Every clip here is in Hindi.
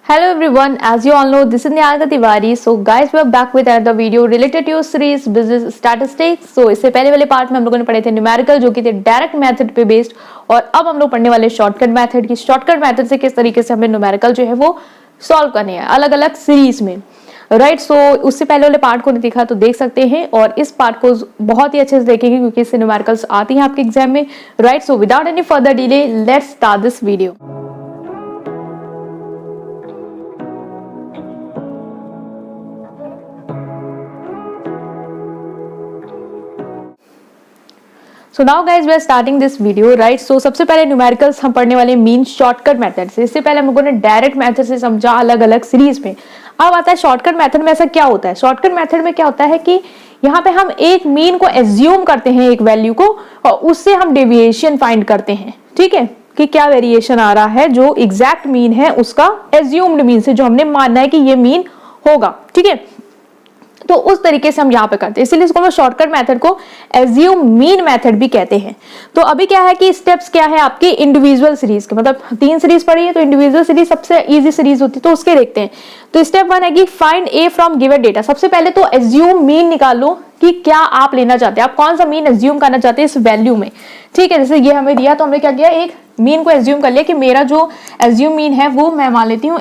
Hello everyone, as you all know, this is Niharika Tiwari. So guys, we are back with another video related to your series Business Statistics. So इससे पहले वाले पार्ट में हम लोगों ने पढ़े थे न्यूमेरिकल, जो कि थे डायरेक्ट मेथड पे बेस्ड, और अब हम लोग पढ़ने वाले शॉर्टकट मेथड की। शॉर्टकट मेथड से किस तरीके से हमें न्यूमेरिकल जो है वो सॉल्व करने हैं अलग अलग सीरीज में, राइट। सो उससे पहले वाले पार्ट को नहीं देखा तो देख सकते हैं, और इस पार्ट को बहुत ही अच्छे से देखेंगे क्योंकि इससे न्यूमेरिकल्स आती हैं आपके एग्जाम में, right. So without any further delay let's start this video. So now guys we are starting this video, right. So सबसे पहले न्यूमेरिकल्स हम पढ़ने वाले मीन शॉर्टकट मेथड से। इससे पहले हम लोगों ने डायरेक्ट मेथड से समझा अलग अलग सीरीज में। अब आता है शॉर्टकट मेथड में। ऐसा क्या होता है शॉर्टकट मेथड में? क्या होता है कि यहाँ पे हम एक मीन को एज्यूम करते हैं, एक वैल्यू को, और उससे हम डेविएशन फाइंड करते हैं, ठीक है, कि क्या वेरिएशन आ रहा है जो एग्जैक्ट मीन है उसका एज्यूम्ड मीन से, जो हमने मानना है कि ये मीन होगा, ठीक है। तो उस तरीके से हम यहाँ पे करते हैं, इसीलिए इसको हम शॉर्टकट मेथड को एज्यूम मीन मेथड भी कहते हैं। तो अभी क्या है कि स्टेप्स क्या है आपकी इंडिविजुअल सीरीज के, मतलब 3 सीरीज पढ़ी है तो इंडिविजुअल सीरीज सबसे इजी सीरीज होती है, तो उसके देखते हैं। तो स्टेप 1 है कि find A from given data. सबसे पहले तो एज्यूम मीन निकालो कि क्या आप लेना चाहते हैं, आप कौन सा मीन एज्यूम करना चाहते हैं इस वैल्यू में, ठीक है। जैसे ये हमें दिया तो हमने क्या किया, एक मीन को एज्यूम कर लिया कि मेरा जो एज्यूम मीन है वो मैं मान लेती हूँ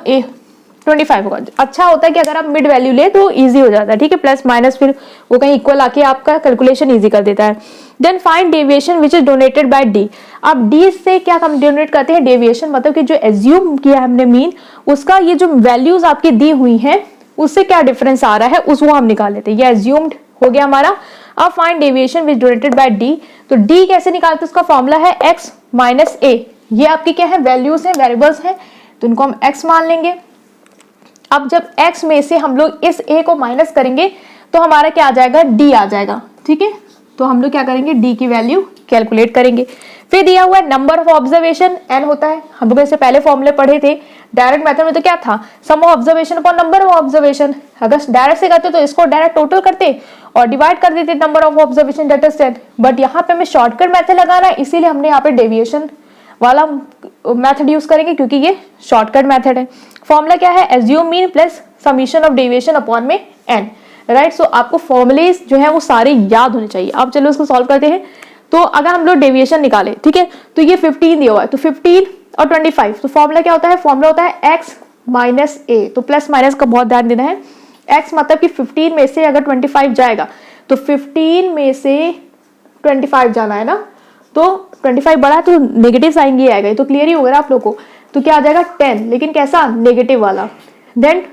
25 होगा। अच्छा होता है कि अगर आप मिड वैल्यू ले तो इजी हो जाता है, ठीक है, प्लस माइनस फिर वो कहीं इक्वल आके आपका कैलकुलेशन इजी कर देता है। Then find deviation which is donated by D. अब डी से क्या हम डोनेट करते हैं, डेविएशन, मतलब कि जो एज्यूम किया हमने मीन, उसका ये जो वैल्यूज आपकी दी हुई हैं उससे क्या डिफरेंस आ रहा है उसको हम निकाल लेते हैं। ये एज्यूम्ड हो गया हमारा। अब find deviation which donated by D. तो डी कैसे निकालते हैं, उसका फॉर्मूला है x माइनस ए। ये आपकी क्या है, वैल्यूज है, वेरिएबल्स है, तो इनको हम x मान लेंगे। अब जब x में से हम लोग इस a को माइनस करेंगे तो हमारा क्या आ जाएगा, d आ जाएगा, ठीक है। तो हम लोग क्या करेंगे, d की वैल्यू कैलकुलेट करेंगे। फिर दिया हुआ है नंबर ऑफ ऑब्जर्वेशन n होता है। हम लोग इससे पहले फॉर्मूले पढ़े थे डायरेक्ट मेथड में, तो क्या था, sum of observation upon number of observation. अगर डायरेक्ट से करते तो इसको डायरेक्ट टोटल करते और डिवाइड कर देते number of observation that is 10। But यहाँ पे हमें शॉर्टकट मेथड लगाना है, इसीलिए हमने यहाँ पे डेविएशन वाला मेथड यूज करेंगे क्योंकि ये शॉर्टकट मेथड है। फॉर्मूला क्या है, assume mean plus summation of deviation upon में n, राइट। सो आपको फॉर्मूले जो है वो सारे याद होने चाहिए। अब चलो इसको सॉल्व करते हैं। तो अगर हम लोग डेविएशन निकाले, ठीक है, तो ये 15 दिया हुआ है, तो 15 और 25, तो फॉर्मूला क्या होता है, फॉर्मूला होता है x माइनस ए। तो प्लस माइनस का बहुत ध्यान देना है। x मतलब कि 15 में से अगर 25 जाएगा तो 15 में से 25 जाना है ना, तो 25 बड़ा तो नेगेटिव साइन ये आएगा, तो क्लियर ही होगा आप लोग को। तो क्या आ जाएगा 10, लेकिन कैसा, नेगेटिव वाला। देन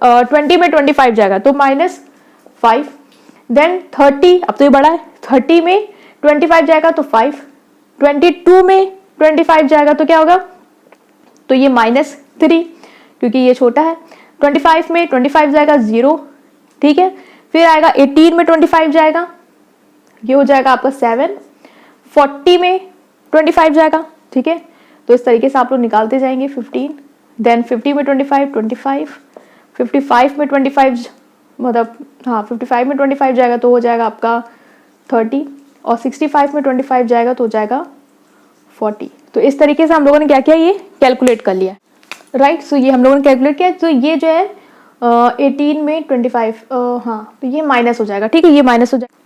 20 में 25 जाएगा तो -5। देन 30, अब तो ये बड़ा है, 30 में 25 जाएगा तो 5। 22 में 25 जाएगा तो क्या होगा, तो ये -3 क्योंकि ये छोटा है। 25 में 25 जाएगा 0, ठीक है। फिर आएगा 18 में 25 जाएगा, ये हो जाएगा आपका 7। 40 में 25 जाएगा, ठीक है। तो इस तरीके से आप लोग निकालते जाएंगे 15। देन 50 में 25, 55 में 25, मतलब हाँ 55 में 25 जाएगा तो हो जाएगा आपका 30, और 65 में 25 जाएगा तो हो जाएगा 40। तो इस तरीके से हम लोगों ने क्या किया, ये कैलकुलेट कर लिया, राइट। सो ये हम लोगों ने कैलकुलेट किया। तो ये जो है 18 में 25, हाँ, तो ये माइनस हो जाएगा, ठीक है, ये माइनस हो जाएगा।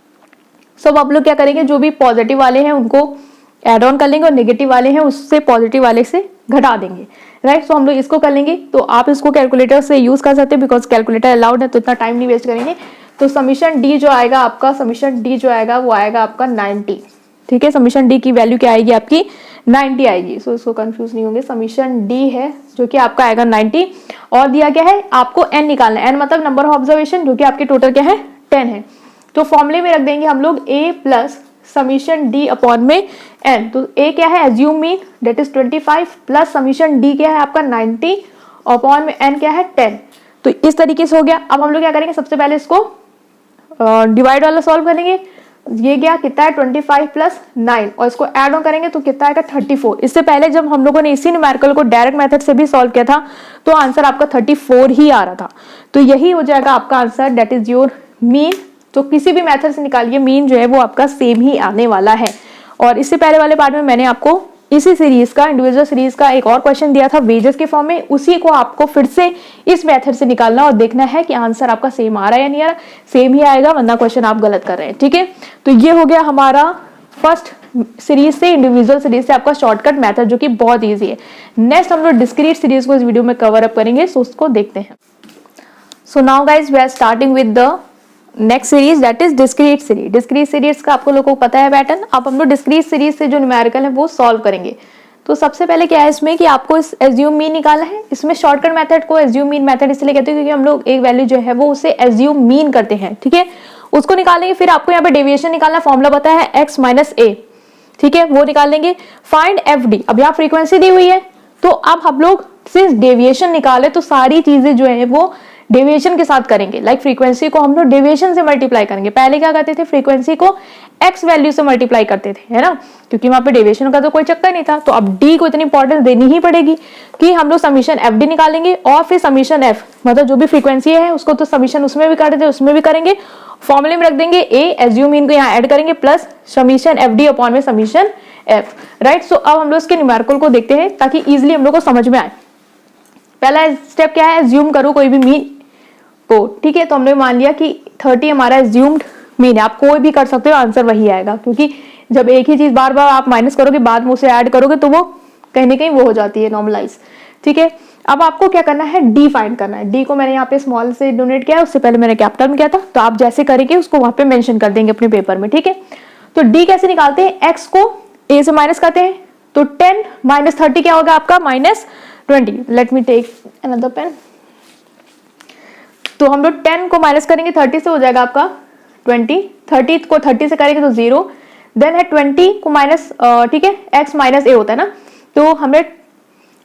सब आप लोग क्या करेंगे, जो भी पॉजिटिव वाले हैं उनको एड ऑन कर लेंगे और नेगेटिव वाले हैं उससे पॉजिटिव वाले से घटा देंगे, राइट। सो हम लोग इसको कर लेंगे। तो आप इसको कैलकुलेटर से यूज कर सकते हैं बिकॉज कैलकुलेटर अलाउड है, तो इतना टाइम नहीं वेस्ट करेंगे। तो समीशन डी जो आएगा आपका, समीशन डी जो आएगा वो आएगा आपका 90, ठीक है। समीशन डी की वैल्यू क्या आएगी आपकी, 90 आएगी। सो इसको कंफ्यूज नहीं होंगे, समीशन डी है जो कि आपका आएगा 90। और दिया क्या है आपको, एन निकालना है, एन मतलब नंबर ऑफ ऑब्जर्वेशन, जो कि आपके टोटल क्या है 10 है। तो फॉर्मूले में रख देंगे हम लोग a plus summation d upon में n। तो a क्या है, assume mean that is 25 plus summation d क्या है आपका 90 अपॉन में n क्या है 10। तो इस तरीके से हो गया। अब हम लोग क्या करेंगे, सबसे पहले इसको डिवाइड वाला सॉल्व करेंगे। ये क्या कितना है, 25 प्लस 9, और इसको ऐड ऑन करेंगे तो कितना आएगा 34। इससे पहले जब हम लोगों ने इसी न्यूमेरिकल को डायरेक्ट मेथड से भी सॉल्व किया था तो आंसर आपका 34 ही आ रहा था। तो यही हो जाएगा आपका answer, that is your mean. तो किसी भी मेथड से निकालिए, मीन जो है वो आपका सेम ही आने वाला है। और इससे पहले वाले पार्ट में मैंने आपको इसी सीरीज का, इंडिविजुअल सीरीज का एक और क्वेश्चन दिया था वेजेस के फॉर्म में, उसी को आपको फिर से इस मेथड से निकालना और देखना है कि आंसर आपका सेम आ रहा है या नहीं आ रहा। सेम ही आएगा, वरना क्वेश्चन आप गलत कर रहे हैं। ठीक है, तो ये हो गया हमारा फर्स्ट सीरीज से, इंडिविजुअल सीरीज से आपका शॉर्टकट मेथड, जो कि बहुत ईजी है। नेक्स्ट हम लोग डिस्क्रीट सीरीज को इस वीडियो में कवर अप करेंगे, सो उसको देखते हैं। So now guys we are starting with the next series, that is discrete series. Discrete series का आपको लोगों को पता है पैटर्न। अब हम लोग डिस्क्रीट सीरीज से जो न्यूमेरिकल है वो सॉल्व करेंगे। तो सबसे पहले क्या है इसमें कि आपको इस एज्यूम मीन निकालना है। इसमें शॉर्टकट मेथड को एज्यूम मीन मेथड इसलिए कहते हैं क्योंकि हम लोग एक वैल्यू जो है वो उसे एज्यूम मीन करते हैं। ठीक है, उसको निकालेंगे, फिर आपको यहाँ पे डेविएशन निकालना, फॉर्मूला पता है x माइनस ए। ठीक है, वो निकाल लेंगे। फाइंड एफ डी, अब यहाँ फ्रीक्वेंसी दी हुई है, तो अब हम लोग सिर्फ डेविएशन निकाले तो सारी चीजें जो है वो डेविएशन के साथ करेंगे। लाइक फ्रीक्वेंसी को हम लोग डेविएशन से मल्टीप्लाई करेंगे। पहले क्या करते थे, फ्रीक्वेंसी को एक्स वैल्यू से मल्टीप्लाई करते थे, है ना, क्योंकि वहां पे डेविएशन का तो कोई चक्कर नहीं था। तो अब डी को इतनी इंपॉर्टेंस देनी ही पड़ेगी कि हम लोग समीशन एफ डी निकालेंगे और फिर समीशन एफ, मतलब जो भी फ्रीक्वेंसी है उसको तो समीशन उसमें भी कर देते, उसमें भी करेंगे, फॉर्मूले में रख देंगे ए, एज्यूम मीन को यहाँ ऐड करेंगे, plus summation F D upon में समीशन एफ। राइट, सो अब हम लोग इसके न्यूमेरिकल को देखते हैं ताकि इजिली हम लोग को समझ में आए। पहला स्टेप क्या है, एज्यूम करो कोई भी मीन को। ठीक है, तो हमने मान लिया कि 30 हमारा एज्यूम्ड मीन है। आप कोई भी कर सकते हो, आंसर वही आएगा, क्योंकि जब एक ही चीज बार बार आप माइनस करोगे, बाद में उसे ऐड करोगे, तो वो कहीं ना कहीं वो हो जाती है नॉर्मलाइज। ठीक है, अब आपको क्या करना है, डी फाइंड करना है। डी को मैंने यहाँ पे स्मॉल से डोनेट किया है, उससे पहले मैंने कैपिटल में किया था, तो आप जैसे करेंगे उसको वहां पे मेंशन कर देंगे अपने पेपर में। ठीक है, तो डी कैसे निकालते हैं, एक्स को ए से माइनस करते हैं, तो 10 माइनस 30 क्या होगा आपका, minus 20। Let me take another pen. तो हम लोग 10 को माइनस करेंगे 30 से, हो जाएगा आपका 20। 30 को 30 से करेंगे तो 0, देन है 20 को माइनस, ठीक है, x माइनस ए होता है ना, तो हमने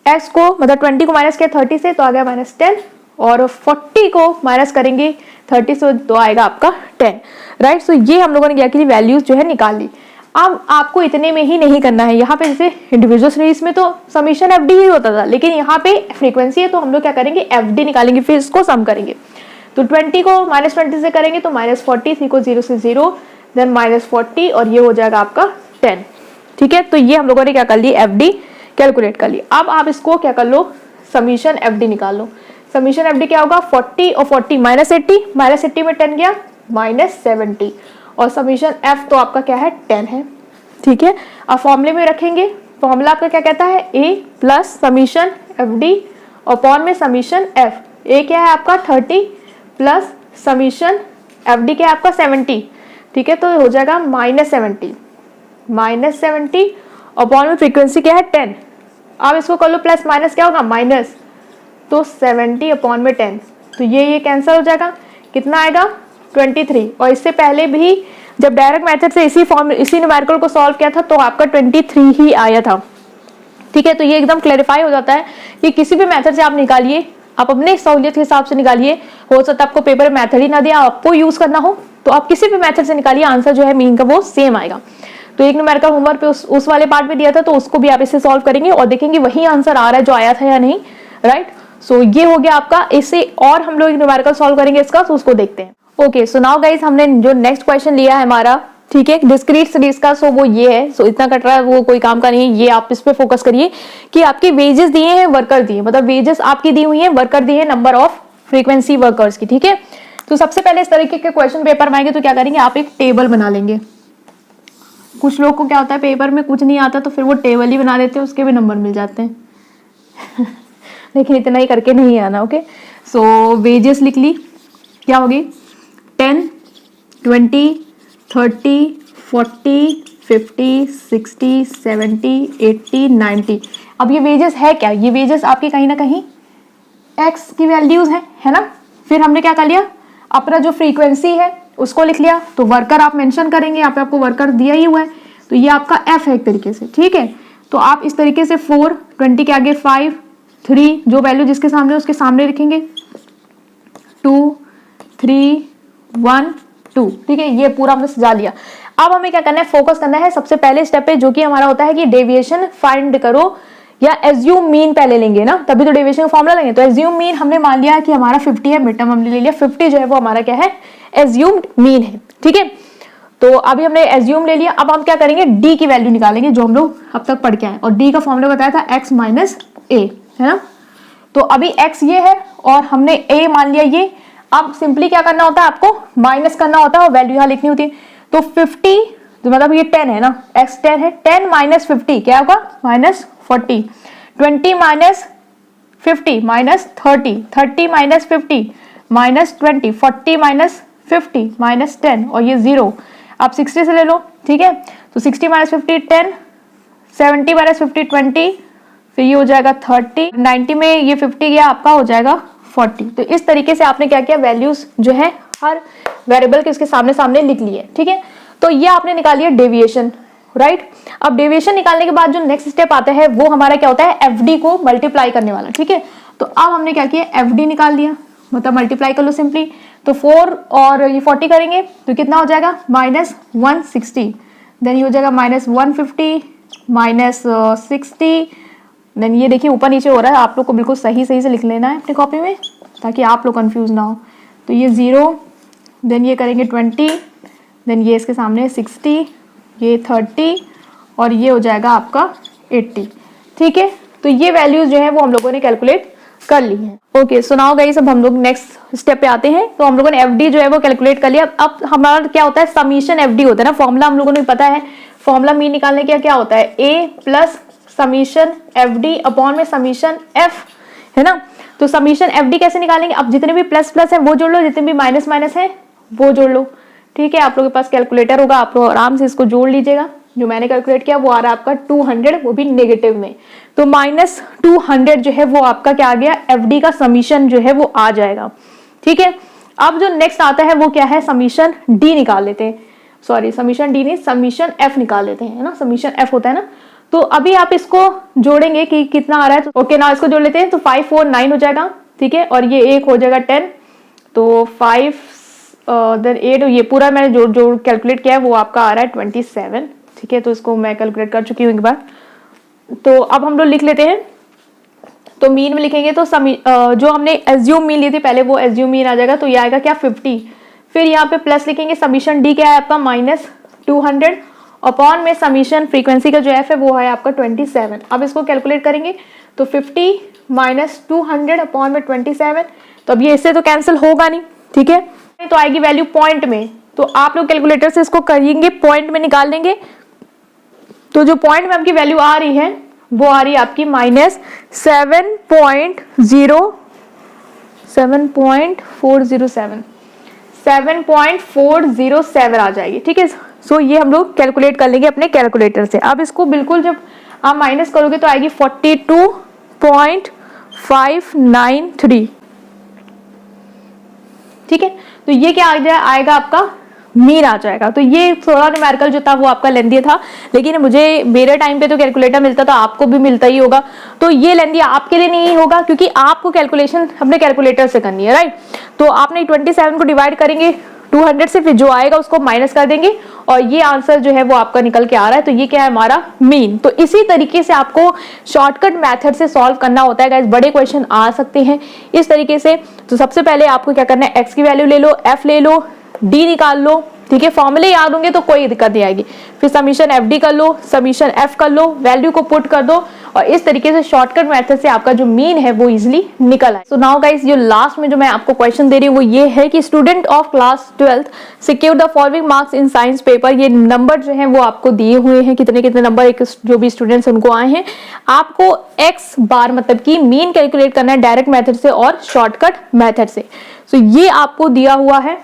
x को मतलब 20 को माइनस किया 30 से, तो आ गया माइनस 10, और 40 को माइनस करेंगे 30 से, तो आएगा आपका 10। राइट, सो ये हम लोगों ने क्या की, वैल्यूज जो है निकाल ली। अब आपको इतने में ही नहीं करना है, यहाँ पे जैसे इंडिविजुअल सीरीज में तो समीशन एफ डी ही होता था, लेकिन यहाँ पे फ्रीक्वेंसी है तो हम लोग क्या करेंगे, एफ डी निकालेंगे, फिर इसको सम करेंगे। तो 20 को माइनस 20 से करेंगे तो माइनस 40, सी को 0 से 0, देन माइनस 40, और ये हो जाएगा आपका 10। ठीक है, तो ये हम लोगों ने क्या कर ली, एफ डी कैलकुलेट कर ली। अब आप इसको क्या कर लो, समीशन एफ डी निकाल लो। समीशन एफ डी क्या होगा, 40 और 40 माइनस 80, माइनस 80 में 10 गया, माइनस 70, और समीशन एफ तो आपका क्या है, 10 है। ठीक है, अब फॉर्मूले में रखेंगे, फॉर्मूला आपका क्या कहता है, A plus summation F D upon में समीशन एफ। ए क्या है आपका 30 प्लस समीशन एफ डी क्या है आपका 70। ठीक है, तो हो जाएगा माइनस 70, माइनस 70 अपॉन में फ्रीक्वेंसी क्या है 10। अब इसको कर लो प्लस माइनस क्या होगा, माइनस, तो 70 अपॉन में 10, तो ये कैंसिल हो जाएगा, कितना आएगा 23। और इससे पहले भी जब डायरेक्ट मेथड से इसी न्यूमेरिकल को सॉल्व किया था तो आपका 23 ही आया था। ठीक है, तो ये एकदम क्लैरिफाई हो जाता है कि किसी भी मेथड से आप निकालिए, आप अपने सहूलियत के हिसाब से निकालिए। हो सकता है आपको पेपर में मेथड ही ना दिया, आपको यूज करना हो, तो आप किसी भी मेथड से निकालिए, आंसर जो है मीन का वो सेम आएगा। तो एक न्यूमेरिकल होमवर्क पे उस वाले पार्ट में दिया था, तो उसको भी आप इससे सॉल्व करेंगे और देखेंगे वही आंसर आ रहा है जो आया था या नहीं। राइट, सो ये हो गया आपका। इससे और हम लोग न्यूमेरिकल सॉल्व करेंगे इसका, तो उसको देखते हैं। ओके, सो नाउ गाइस हमने जो नेक्स्ट क्वेश्चन लिया है हमारा, ठीक है, डिस्क्रीट सीरीज का, सो वो ये है। सो इतना कट रहा है वो कोई काम का नहीं है, ये आप इस पे फोकस करिए कि आपकी वेजेस दिए हैं, वर्कर दिए, मतलब वेजेस आपकी दी हुई है, वर्कर दिए हैं, नंबर ऑफ फ्रीक्वेंसी वर्कर्स की। ठीक है, तो सबसे पहले इस तरीके के क्वेश्चन पेपर में आएंगे तो क्या करेंगे, आप एक टेबल बना लेंगे। कुछ लोग को क्या होता है, पेपर में कुछ नहीं आता तो फिर वो टेबल ही बना देते हैं, उसके भी नंबर मिल जाते हैं लेकिन इतना ही करके नहीं आना। ओके, सो वेजेस लिख ली, क्या होगी 10, 20, 30, 40, 50, 60, 70, 80, 90। अब ये वेजेस है क्या, ये वेजेस आपकी कहीं ना कहीं एक्स की वैल्यूज है ना। फिर हमने क्या कर लिया, अपना जो फ्रीक्वेंसी है उसको लिख लिया, तो वर्कर आप मेंशन करेंगे, यहाँ पे आपको वर्कर दिया ही हुआ है, तो ये आपका एफ है एक तरीके से। ठीक है, तो आप इस तरीके से 4, 20 के आगे 5, 3, जो वैल्यू जिसके सामने उसके सामने लिखेंगे, 2, 3, 1, 2। ठीक है, ये पूरा हमने सजा लिया। अब हमें क्या करना है, फोकस करना है सबसे पहले स्टेप पे, जो कि हमारा होता है कि डेविएशन फाइंड करो, या एज्यूम मीन पहले लेंगे ना, तभी तो डेविएशन का फॉर्मूला लेंगे। तो एज्यूम मीन हमने मान लिया कि हमारा 50 है, मिड टर्म हमने ले लिया 50, जो है वो हमारा क्या है, एज्यूम्ड मीन है। ठीक है, तो अभी हमने एज्यूम ले लिया, अब हम क्या करेंगे, डी की वैल्यू निकालेंगे जो हम लोग अब तक पढ़ के आए, और डी का फॉर्मूला बताया था x माइनस ए, है ना। तो अभी x ये है और हमने a मान लिया ये। अब सिंपली क्या करना होता है, आपको माइनस करना होता है और वैल्यू यहाँ लिखनी होती है। तो 50 तो मतलब ये 10 है ना, x 10 है, 10 माइनस 50 क्या होगा, minus 40, 20 minus 50 minus 30, 30 minus 50 minus 20, 40 minus 50 minus 10 और ये 0। आप 60 से ले लो, ठीक है। तो 60 माइनस 50 10, 70 माइनस 50 20, फिर ये हो जाएगा 30, 90 में ये 50 गया आपका हो जाएगा 40। तो इस तरीके से आपने क्या किया, वैल्यूज जो है हर वेरिएबल के उसके सामने सामने लिख लिए, ठीक है। तो ये आपने निकाल लिया डेविएशन, राइट। अब डेविएशन निकालने के बाद जो नेक्स्ट स्टेप आता है वो हमारा क्या होता है, एफडी को मल्टीप्लाई करने वाला, ठीक है। तो अब हमने क्या किया, एफडी निकाल दिया, मतलब मल्टीप्लाई कर लो सिंपली। तो 4 और ये 40 करेंगे तो कितना हो जाएगा, माइनस 160, देन ये हो जाएगा माइनस 150 माइनस 60, देन ये देखिए ऊपर नीचे हो रहा है, आप लोग को बिल्कुल सही सही से लिख लेना है अपनी कॉपी में ताकि आप लोग कंफ्यूज ना हो। तो ये 0, देन ये करेंगे 20, देन ये इसके सामने 60, ये 30 और ये हो जाएगा आपका 80, ठीक है। तो ये वैल्यूज जो है वो हम लोगों ने कैलकुलेट कर ली है। ओके, सो नाउ गाइस अब हम लोग नेक्स्ट स्टेप पे आते हैं। तो हम लोगों ने एफडी जो है वो कैलकुलेट कर लिया। अब हमारा क्या होता है, समीशन एफडी होता है ना, फॉर्मूला हम लोगों को पता है। फॉर्मूला मीन निकालने का क्या होता है, A plus summation FD upon में समीशन एफ, है ना। तो समीशन एफडी कैसे निकालेंगे, अब जितने भी प्लस प्लस है वो जोड़ लो, जितने भी माइनस माइनस है वो जोड़ लो, ठीक है। आप लोगों के पास कैलकुलेटर होगा, आप लोग आराम से इसको जोड़ लीजिएगा। जो मैंने कैलकुलेट किया वो आ रहा है आपका 200, वो भी नेगेटिव में। तो माइनस 200 जो है वो आपका क्या आ गया, एफडी का समीशन जो है वो आ जाएगा, ठीक है। अब जो नेक्स्ट आता है वो क्या है, समीशन डी निकाल लेते हैं, सॉरी समीशन डी नहीं, समीशन एफ निकाल लेते हैं, है ना। समीशन एफ होता है ना। तो अभी आप इसको जोड़ेंगे कि कितना आ रहा है। ओके ना, इसको जोड़ लेते हैं। तो 5 4 9 हो जाएगा, ठीक है। और ये एक हो जाएगा 10, तो 5 देन 8, ये पूरा मैंने जो कैलकुलेट किया है वो आपका आ रहा है 27, ठीक है। तो इसको मैं कैलकुलेट कर चुकी हूँ एक बार। तो अब हम लोग लिख लेते हैं। तो मीन में लिखेंगे तो जो हमने एज्यूम मीन ली थी पहले वो एज्यूम मीन आ जाएगा। तो ये आएगा क्या 50, फिर यहाँ पे प्लस लिखेंगे, समीशन डी क्या है आपका माइनस 200 अपॉन में समीशन फ्रीक्वेंसी का जो एफ है वो है आपका 27। अब इसको कैलकुलेट करेंगे तो 50 माइनस 200 अपॉन में 27। तो अब ये इससे तो कैंसिल होगा नहीं, ठीक है। तो आएगी वैल्यू पॉइंट में, तो आप लोग कैलकुलेटर से इसको करेंगे, पॉइंट में निकाल लेंगे। तो जो पॉइंट में आपकी वैल्यू आ रही है वो आ रही है आपकी माइनस 7.407 आ जाएगी, ठीक है। सो ये हम लोग कैलकुलेट कर लेंगे अपने कैलकुलेटर से। अब इसको बिल्कुल जब आप माइनस करोगे तो आएगी 42.593, ठीक है। तो ये क्या आएगा आपका मीन आ जाएगा। तो ये थोड़ा न्यूमेरिकल जो था वो आपका लेंदी था, लेकिन मेरे टाइम पे तो कैलकुलेटर मिलता था, आपको भी मिलता ही होगा। तो ये लेंदी आपके लिए नहीं होगा क्योंकि आपको कैलकुलेशन अपने कैलकुलेटर से करनी है, राइट। तो आपने 27 को डिवाइड करेंगे 200 से, फिर जो आएगा उसको माइनस कर देंगे और ये आंसर जो है वो आपका निकल के आ रहा है। तो ये क्या है हमारा मीन। तो इसी तरीके से आपको शॉर्टकट मेथड से सॉल्व करना होता है गाइस। बड़े क्वेश्चन आ सकते हैं इस तरीके से। तो सबसे पहले आपको क्या करना है, एक्स की वैल्यू ले लो, एफ ले लो, डी निकाल लो, ठीक है। फॉर्मूले याद होंगे तो कोई दिक्कत नहीं आएगी। फिर समीशन एफ डी कर लो, समीशन एफ कर लो, वैल्यू को पुट कर दो और इस तरीके से शॉर्टकट मेथड से आपका जो मीन है वो इजीली निकल आए। सो नाउ गाइस, जो लास्ट में जो मैं आपको क्वेश्चन दे रही हूँ वो ये है कि student of class 12th secure the following marks in science paper. ये नंबर जो है वो आपको दिए हुए हैं, कितने कितने नंबर एक जो भी स्टूडेंट्स उनको आए हैं। आपको एक्स बार मतलब की मीन कैलकुलेट करना है डायरेक्ट मेथड से और शॉर्टकट मेथड से। सो ये आपको दिया हुआ है,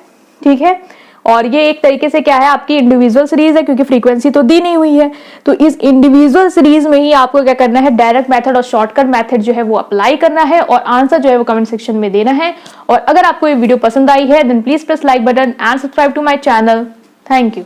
ठीक है। और ये एक तरीके से क्या है, आपकी इंडिविजुअल सीरीज है क्योंकि फ्रीक्वेंसी तो दी नहीं हुई है। तो इस इंडिविजुअल सीरीज में ही आपको क्या करना है, डायरेक्ट मेथड और शॉर्टकट मेथड जो है वो अप्लाई करना है और आंसर जो है वो कमेंट सेक्शन में देना है। और अगर आपको ये वीडियो पसंद आई है then please press like button and subscribe to my channel. Thank you.